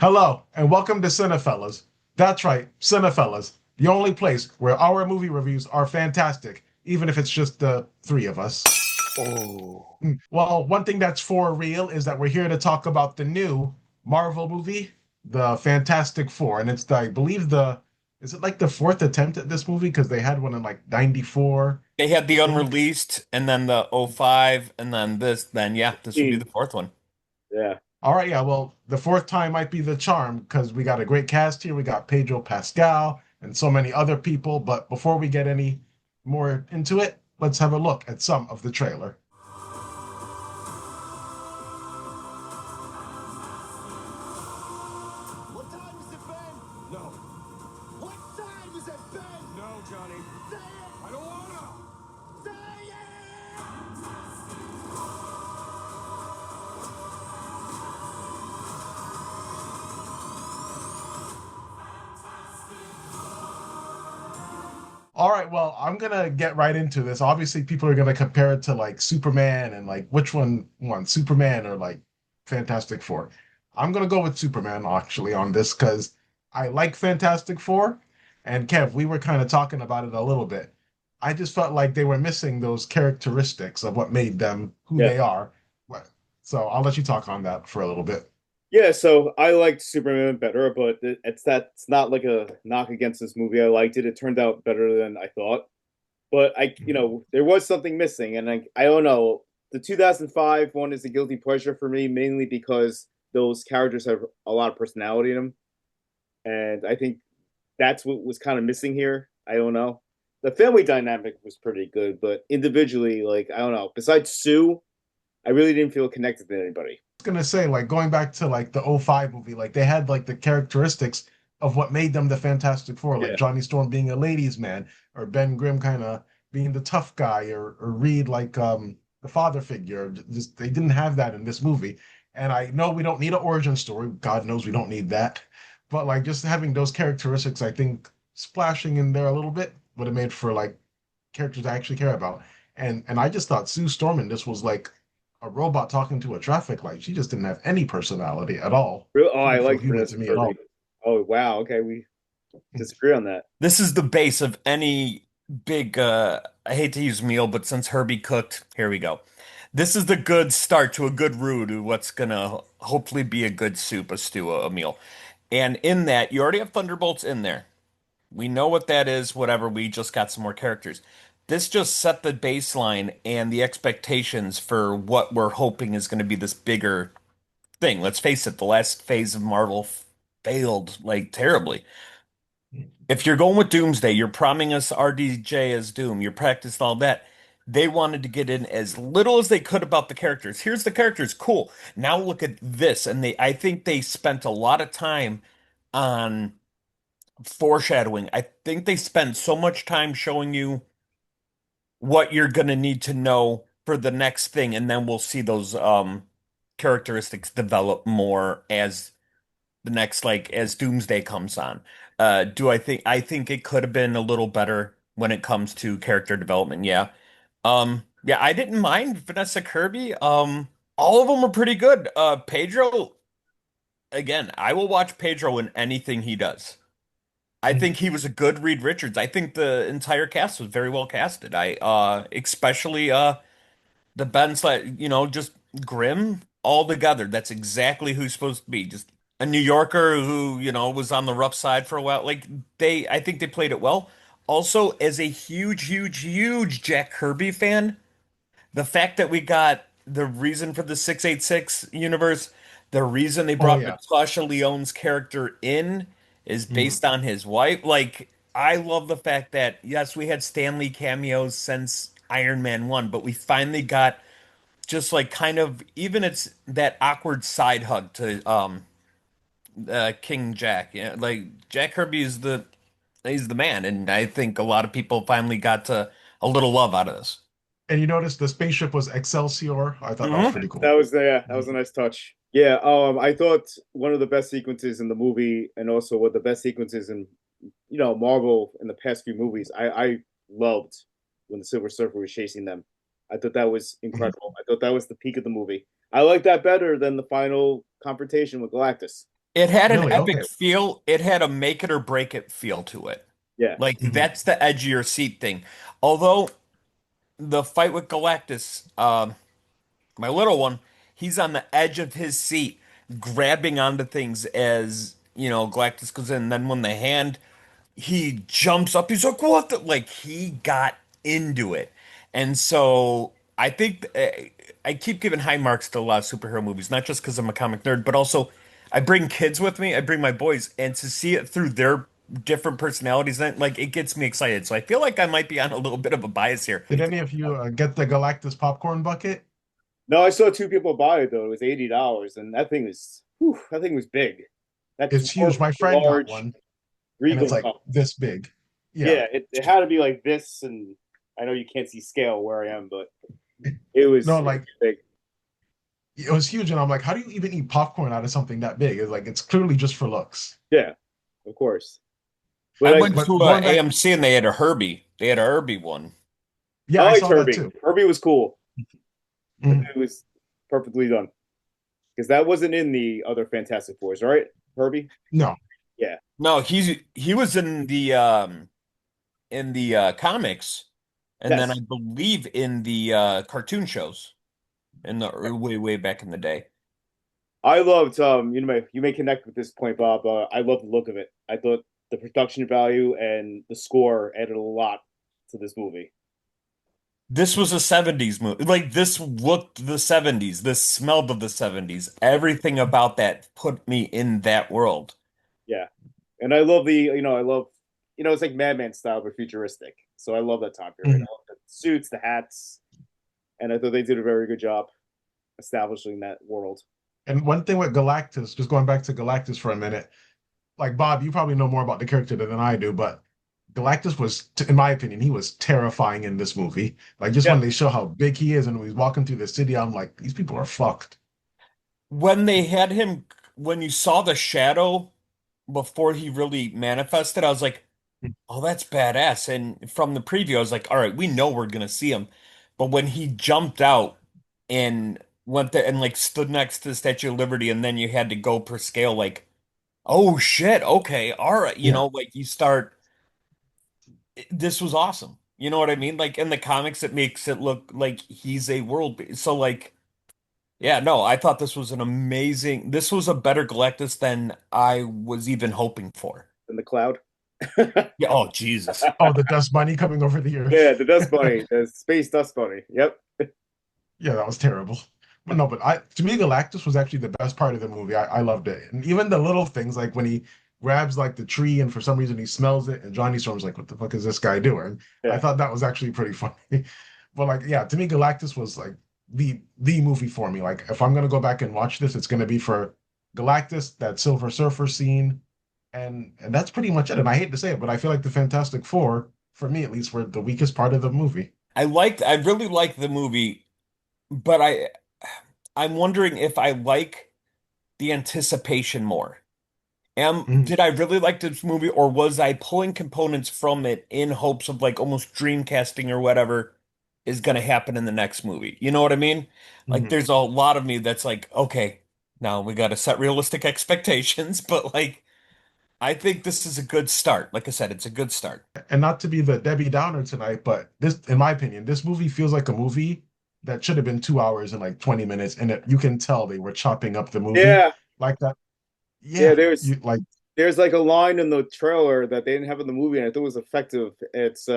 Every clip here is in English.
Hello, and welcome to Cinephellas. That's right, Cinephellas, the only place where our movie reviews are fantastic, even if it's just the three of us. Oh, Well, one thing that's for real is that we're here to talk about the new Marvel movie, the Fantastic Four, and it's I believe is it like the fourth attempt at this movie? Because they had one in like '94, they had I the think. unreleased and then the '05 and then this would be the Team. fourth one. Yeah. All right, yeah, well, the fourth time might be the charm because we got a great cast here. We got Pedro Pascal and so many other people. But before we get any more into it, let's have a look at some of the trailer. What time has it been? No. What time has it been? No, Johnny. Say it! I don't wanna! Say it! All right, well, I'm gonna get right into this. Obviously, people are gonna compare it to like Superman and like which one won, Superman or like Fantastic Four. I'm gonna go with Superman actually on this because I like Fantastic Four. And Kev, we were kind of talking about it a little bit. I just felt like they were missing those characteristics of what made them who Yeah. they are. So I'll let you talk on that for a little bit. Yeah, so I liked Superman better, but it's not like a knock against this movie. I liked it. It turned out better than I thought. But there was something missing, and I don't know. The 2005 one is a guilty pleasure for me, mainly because those characters have a lot of personality in them, and I think that's what was kind of missing here. I don't know. The family dynamic was pretty good, but individually, like I don't know. Besides Sue, I really didn't feel connected to anybody. Gonna say like going back to like the '05 movie, like they had like the characteristics of what made them the Fantastic Four, like Yeah. Johnny Storm being a ladies' man, or Ben Grimm kind of being the tough guy, or Reed like the father figure. Just they didn't have that in this movie. And I know we don't need an origin story. God knows we don't need that. But like just having those characteristics, I think splashing in there a little bit would have made for like characters I actually care about. And I just thought Sue Storm in this was like a robot talking to a traffic light. She just didn't have any personality at all. Really? Oh, She I didn't feel like human Vanessa to me at all. Kirby. Oh, wow. Okay, we disagree on that. This is the base of any big I hate to use meal, but since Herbie cooked, here we go. This is the good start to a good roux to what's gonna hopefully be a good soup, a stew, a meal. And in that, you already have Thunderbolts in there. We know what that is, whatever, we just got some more characters. This just set the baseline and the expectations for what we're hoping is going to be this bigger thing. Let's face it, the last phase of Marvel failed like terribly. If you're going with Doomsday, you're promising us RDJ as Doom, you're practicing all that. They wanted to get in as little as they could about the characters. Here's the characters, cool. Now look at this, and I think they spent a lot of time on foreshadowing. I think they spent so much time showing you what you're gonna need to know for the next thing, and then we'll see those characteristics develop more as the next like as Doomsday comes on. Do I think it could have been a little better when it comes to character development, yeah. Yeah, I didn't mind Vanessa Kirby. All of them were pretty good. Pedro, again, I will watch Pedro in anything he does. I think he was a good Reed Richards. I think the entire cast was very well casted. I especially the Ben's like, just grim all together. That's exactly who's supposed to be. Just a New Yorker who, was on the rough side for a while. Like I think they played it well. Also, as a huge, huge, huge Jack Kirby fan, the fact that we got the reason for the 686 universe, the reason they Oh brought yeah. Natasha Lyonne's character in is Mhm. based on his wife. Like, I love the fact that, yes, we had Stanley cameos since Iron Man 1, but we finally got just like kind of even it's that awkward side hug to King Jack. Yeah, like Jack Kirby is he's the man, and I think a lot of people finally got to a little love out of this. And you notice the spaceship was Excelsior. I thought that was Hmm. pretty That cool. was that was a Mhm. nice touch. Yeah, I thought one of the best sequences in the movie, and also one of the best sequences in Marvel in the past few movies. I loved when the Silver Surfer was chasing them. I thought that was Mhm. incredible. I thought that was the peak of the movie. I like that better than the final confrontation with Galactus. It had an Really? Okay. epic feel. It had a make it or break it feel to it. Yeah. Like Mhm. that's the edge of your seat thing. Although the fight with Galactus, my little one, he's on the edge of his seat, grabbing onto things as, Galactus goes in. And then when the hand, he jumps up, he's like, what the? Like, he got into it. And so I think I keep giving high marks to a lot of superhero movies, not just because I'm a comic nerd, but also I bring kids with me, I bring my boys, and to see it through their different personalities, then, like, it gets me excited. So I feel like I might be on a little bit of a bias here. Did any of you get the Galactus popcorn bucket? No, I saw two people buy it though. It was $80, and that thing was big. That It's huge. dwarfed My the friend got large one, and it's Regal like cup. this big. Yeah, Yeah, it had to be like this, and I know you can't see scale where I am, but it was no, like big. it was huge, and I'm like, how do you even eat popcorn out of something that big? It's like it's clearly just for looks. Yeah, of course. I But went But to a going back, AMC and they had a Herbie. They had a Herbie one. yeah, I I liked saw that Herbie. too. Herbie was cool. Mhm. It was perfectly done because that wasn't in the other Fantastic Fours, right? Herbie. No, Yeah. No, he was in the comics, and then I Yes. believe in the cartoon shows in the way way back in the day. I loved you may connect with this point, Bob. I love the look of it. I thought the production value and the score added a lot to this movie. This was a 70s movie. Like this looked the 70s. This smelled of the 70s. Everything about that put me in that world. Yeah. And I love it's like Madman style but futuristic. So I love that time period. Mhm. I love the suits, the hats, and I thought they did a very good job establishing that world. and one thing with Galactus, just going back to Galactus for a minute, like Bob, you probably know more about the character than I do, but Galactus was, in my opinion, he was terrifying in this movie. Like just Yeah. when they show how big he is and when he's walking through the city, I'm like, these people are fucked. When they had him, when you saw the shadow before he really manifested, I was like, oh, that's badass. And from the preview, I was like, all right, we know we're gonna see him. But when he jumped out and went there and like stood next to the Statue of Liberty, and then you had to go per scale, like, oh shit, okay, all right, Yeah. like you start. This was awesome. You know what I mean? Like in the comics, it makes it look like he's a So like, yeah, no, I thought this was an amazing. This was a better Galactus than I was even hoping for. In the cloud. Yeah. Oh, Jesus. Oh, the dust bunny coming over the Yeah, earth. the dust bunny, the space dust bunny. Yep. Yeah, that was terrible. But no, but to me, Galactus was actually the best part of the movie. I loved it. And even the little things like when he grabs like the tree and for some reason he smells it and Johnny Storm's like, what the fuck is this guy doing? I Yeah. thought that was actually pretty funny. But like, yeah, to me, Galactus was like the movie for me. Like if I'm gonna go back and watch this, it's gonna be for Galactus, that Silver Surfer scene, and that's pretty much it. And I hate to say it, but I feel like the Fantastic Four, for me at least, were the weakest part of the movie. I really liked the movie, but I'm wondering if I like the anticipation more. Mhm. Did I really like this movie, or was I pulling components from it in hopes of like almost dreamcasting or whatever is going to happen in the next movie? You know what I mean? Like, Mhm. there's a lot of me that's like, okay, now we got to set realistic expectations, but like, I think this is a good start. Like I said, it's a good start. And not to be the Debbie Downer tonight, but this, in my opinion, this movie feels like a movie that should have been 2 hours and like 20 minutes, and you can tell they were chopping up the movie Yeah. like that. Yeah, Yeah, there's you like, there's like a line in the trailer that they didn't have in the movie, and I thought was effective. It's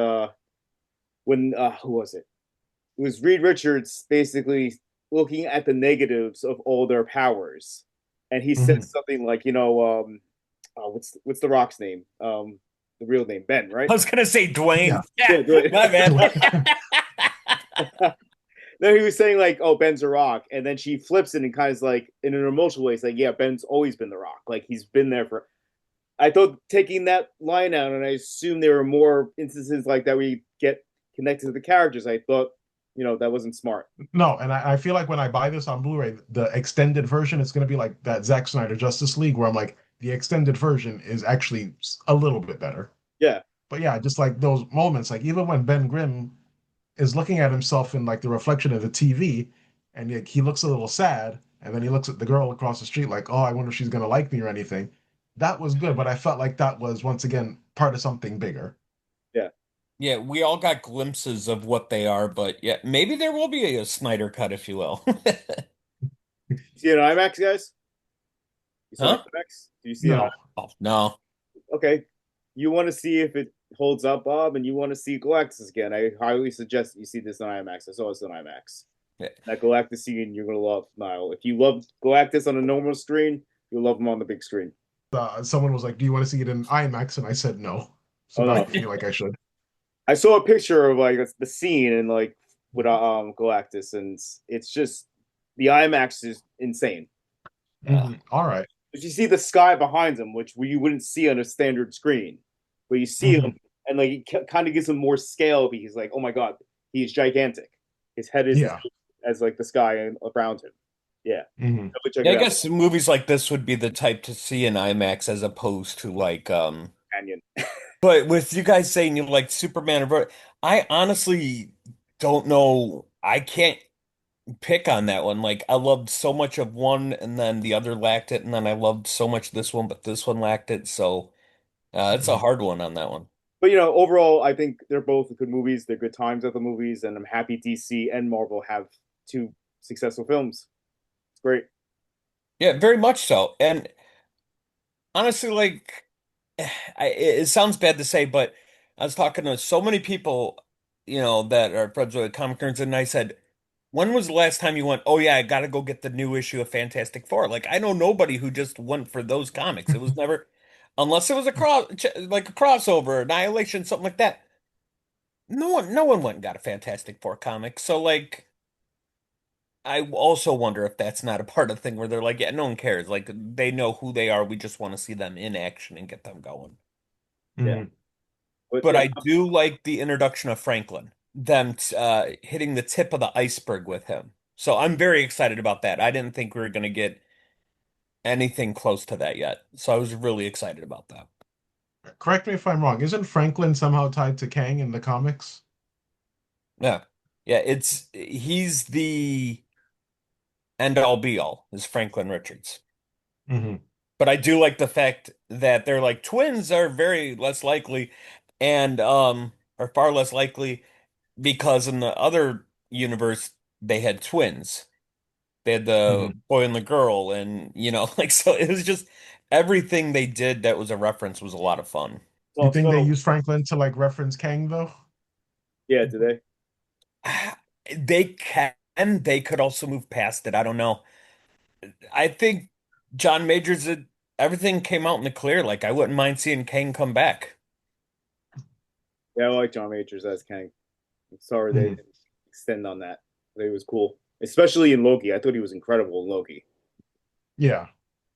when who was it? It was Reed Richards basically looking at the negatives of all their powers, and he said mhm. something like, what's the Rock's name? The real name, Ben, right? I was gonna say Yeah. Dwayne. Yeah, Yeah, my bad. No, he was saying like, "Oh, Ben's a rock," and then she flips it and kind of is like, in an emotional way, it's like, "Yeah, Ben's always been the rock. Like he's been there for." I thought taking that line out, and I assume there were more instances like that we get connected to the characters. I thought, that wasn't smart. No, and I feel like when I buy this on Blu-ray, the extended version, it's going to be like that Zack Snyder Justice League, where I'm like, the extended version is actually a little bit better. Yeah, But yeah, just like those moments, like even when Ben Grimm is looking at himself in like the reflection of the TV, and he looks a little sad, and then he looks at the girl across the street like, oh, I wonder if she's gonna like me or anything. That was good, but I felt like that was once again part of something bigger. Yeah. Yeah, we all got glimpses of what they are, but yeah, maybe there will be a Snyder cut, if you will. You see it on IMAX, guys? You saw it Huh? on IMAX? Do you see it on? No, Oh, no. Okay. You want to see if it holds up, Bob, and you want to see Galactus again. I highly suggest you see this on IMAX. I saw this on IMAX. Yeah. That Galactus scene you're gonna love, Nile. If you love Galactus on a normal screen, you'll love him on the big screen. someone was like, "Do you want to see it in IMAX?" And I said no. So Oh now I no. feel like I should. I saw a picture of like the scene and like with Galactus, and it's just the IMAX is insane. All right. But you see the sky behind him, which you wouldn't see on a standard screen, but you see him, and like it kind of gives him more scale because like, oh my god, he's gigantic. His head is Yeah. as like the sky around him. Yeah, definitely check Yeah, it I out. guess movies like this would be the type to see in IMAX as opposed to like Canyon. but with you guys saying you like Superman I honestly don't know. I can't pick on that one. Like I loved so much of one and then the other lacked it, and then I loved so much this one, but this one lacked it. So it's a hard one on that one. But overall, I think they're both good movies. They're good times at the movies, and I'm happy DC and Marvel have two successful films. It's great. Yeah, very much so. And honestly, like it sounds bad to say, but I was talking to so many people, that are friends with comic nerds, and I said, when was the last time you went, oh yeah, I gotta go get the new issue of Fantastic Four? Like I know nobody who just went for those comics. It was never, unless it was like a crossover, Annihilation, something like that. No one went and got a Fantastic Four comic. So like I also wonder if that's not a part of the thing where they're like, yeah, no one cares. Like they know who they are. We just want to see them in action and get them going. Yeah, Mhm. but But yeah, I do like the introduction of Franklin, them hitting the tip of the iceberg with him. So I'm very excited about that. I didn't think we were going to get anything close to that yet. So I was really excited about that. Correct me if I'm wrong. Isn't Franklin somehow tied to Kang in the comics? Yeah. Yeah, he's the end all be all is Franklin Richards. Hmm. But I do like the fact that they're like twins are very less likely and are far less likely because in the other universe they had twins. They had the Hmm. boy and the girl and like so it was just everything they did that was a reference was a lot of fun. You well, think they so use Franklin to like reference Kang though? yeah, today. They they could also move past it. I don't know. I think John Majors did everything came out in the clear. Like I wouldn't mind seeing Kane come back. Yeah, I like John Majors as Kang. I'm sorry they Mhm. didn't extend on that. I think it was cool, especially in Loki. I thought he was incredible in Loki. Yeah.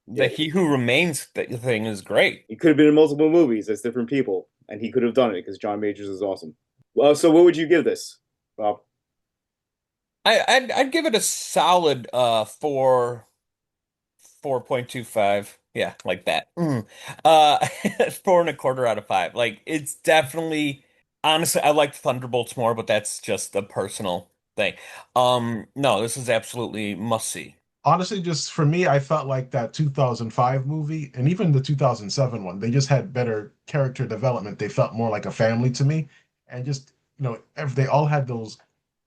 The Yeah, He Who Remains thing is great. he could have been in multiple movies as different people, and he could have done it because John Majors is awesome. Well, so what would you give this, Bob? I'd give it a solid 4.25. Yeah, like that. Uh 4.25 out of 5. Like it's definitely honestly I like Thunderbolts more, but that's just a personal thing. No, this is absolutely must see. Honestly, just for me, I felt like that 2005 movie and even the 2007 one, they just had better character development. They felt more like a family to me. And just, they all had those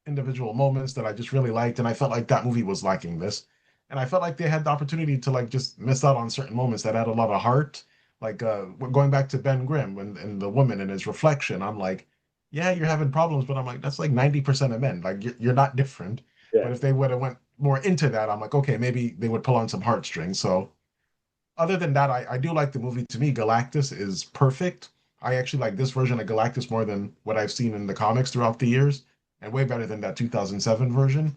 individual moments that I just really liked. And I felt like that movie was lacking this. And I felt like they had the opportunity to like just miss out on certain moments that had a lot of heart. Like going back to Ben Grimm and the woman and his reflection, I'm like, yeah, you're having problems, but I'm like, that's like 90% of men. Like you're not different. Yeah, But if they would have went more into that, I'm like, okay, maybe they would pull on some heartstrings. So other than that, I do like the movie. To me, Galactus is perfect. I actually like this version of Galactus more than what I've seen in the comics throughout the years, and way better than that 2007 version.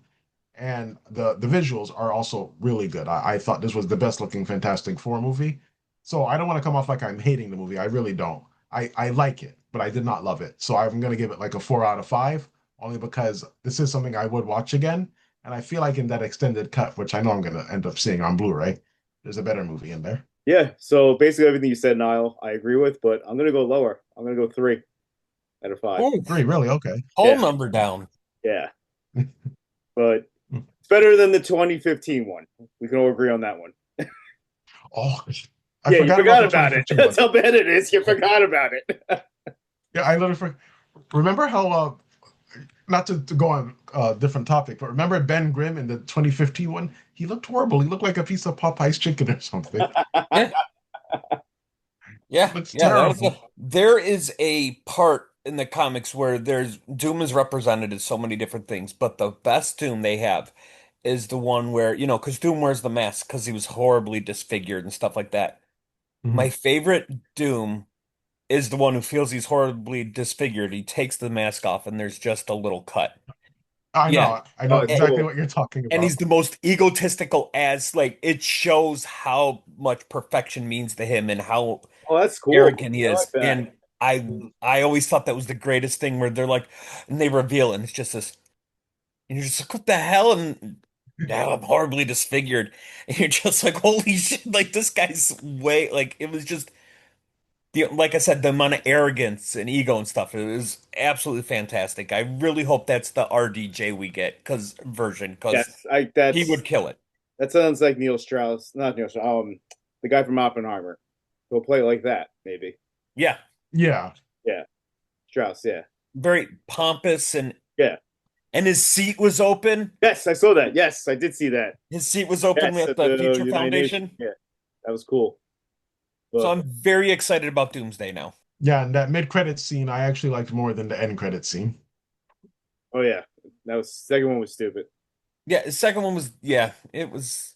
And the visuals are also really good. I thought this was the best looking Fantastic Four movie. So I don't want to come off like I'm hating the movie. I really don't. I like it, but I did not love it. So I'm gonna give it like a 4 out of 5, only because this is something I would watch again. And I feel like in that extended cut, which I know I'm gonna end up seeing on Blu-ray, there's a better movie in there. yeah. So basically, everything you said, Niall, I agree with, but I'm gonna go lower. I'm gonna go 3 out of 5. Oh, Three, really? Okay. whole Yeah, number down. yeah. But better than the 2015 one. We can all agree on that one. Oh, Yeah, you forgot the about it. 2015 That's one. how bad it is. You forgot about it. Yeah, I literally remember how not to go on a different topic, but remember Ben Grimm in the 2015 one? He looked horrible. He looked like a piece of Popeye's chicken or something. Yeah. He Yeah, looks yeah, terrible. there is a part in the comics where there's Doom is represented as so many different things, but the best Doom they have is the one where, because Doom wears the mask because he was horribly disfigured and stuff like that. My Mhm. favorite Doom is the one who feels he's horribly disfigured. He takes the mask off and there's just a little cut. Yeah. I know Oh, it's exactly cool. what you're talking And about. he's the most egotistical as like it shows how much perfection means to him and how Oh, that's cool. arrogant he I like is. that. And I always thought that was the greatest thing where they're like, and they reveal, and it's just this, and you're just like, what the hell? And now I'm horribly disfigured. And you're just like, holy shit, like this guy's way, like it was just like I said, the amount of arrogance and ego and stuff. It was absolutely fantastic. I really hope that's the RDJ we get because Yes, he would kill it. that sounds like Neil Strauss, not Neil Strauss, the guy from Oppenheimer. He'll play like that, maybe. Yeah. Yeah. Yeah, Strauss. Yeah, Very pompous yeah. and his seat was open. Yes, I saw that. Yes, I did see that. His seat was open Yes, with at the the Future United Nations. Foundation. Yeah, that was cool. So But I'm very excited about Doomsday now. Yeah, and that mid-credit scene I actually liked more than the end credit scene. oh yeah, that was second one was stupid. Yeah, the second one was it was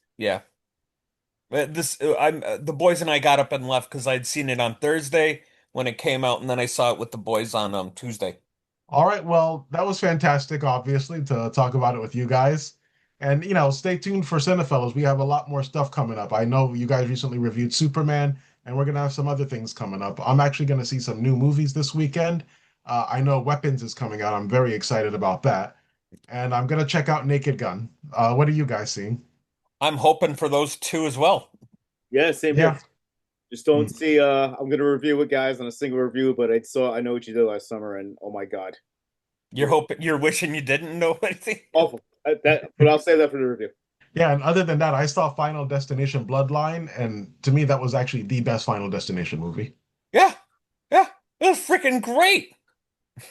This I'm the boys and I got up and left because I'd seen it on Thursday when it came out, and then I saw it with the boys on Tuesday. All right, well, that was fantastic, obviously, to talk about it with you guys. And, stay tuned for Cinephellas. We have a lot more stuff coming up. I know you guys recently reviewed Superman, and we're going to have some other things coming up. I'm actually going to see some new movies this weekend. I know Weapons is coming out. I'm very excited about that. And I'm going to check out Naked Gun. What are you guys seeing? I'm hoping for those two as well. Yeah, same here. Yeah. Just don't Mm. see. I'm gonna review it, guys, on a single review. But I know what you did last summer, and oh my god, You're wishing you didn't know anything. awful. But I'll say that for the review. Yeah, and other than that, I saw Final Destination Bloodline, and to me, that was actually the best Final Destination movie. Yeah, yeah, it was freaking great.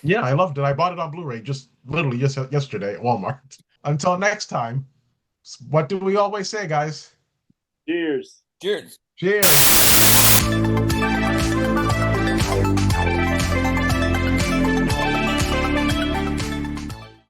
Yeah, I loved it. I bought it on Blu-ray just literally just yesterday at Walmart. Until next time, what do we always say, guys? Cheers. Cheers. Cheers.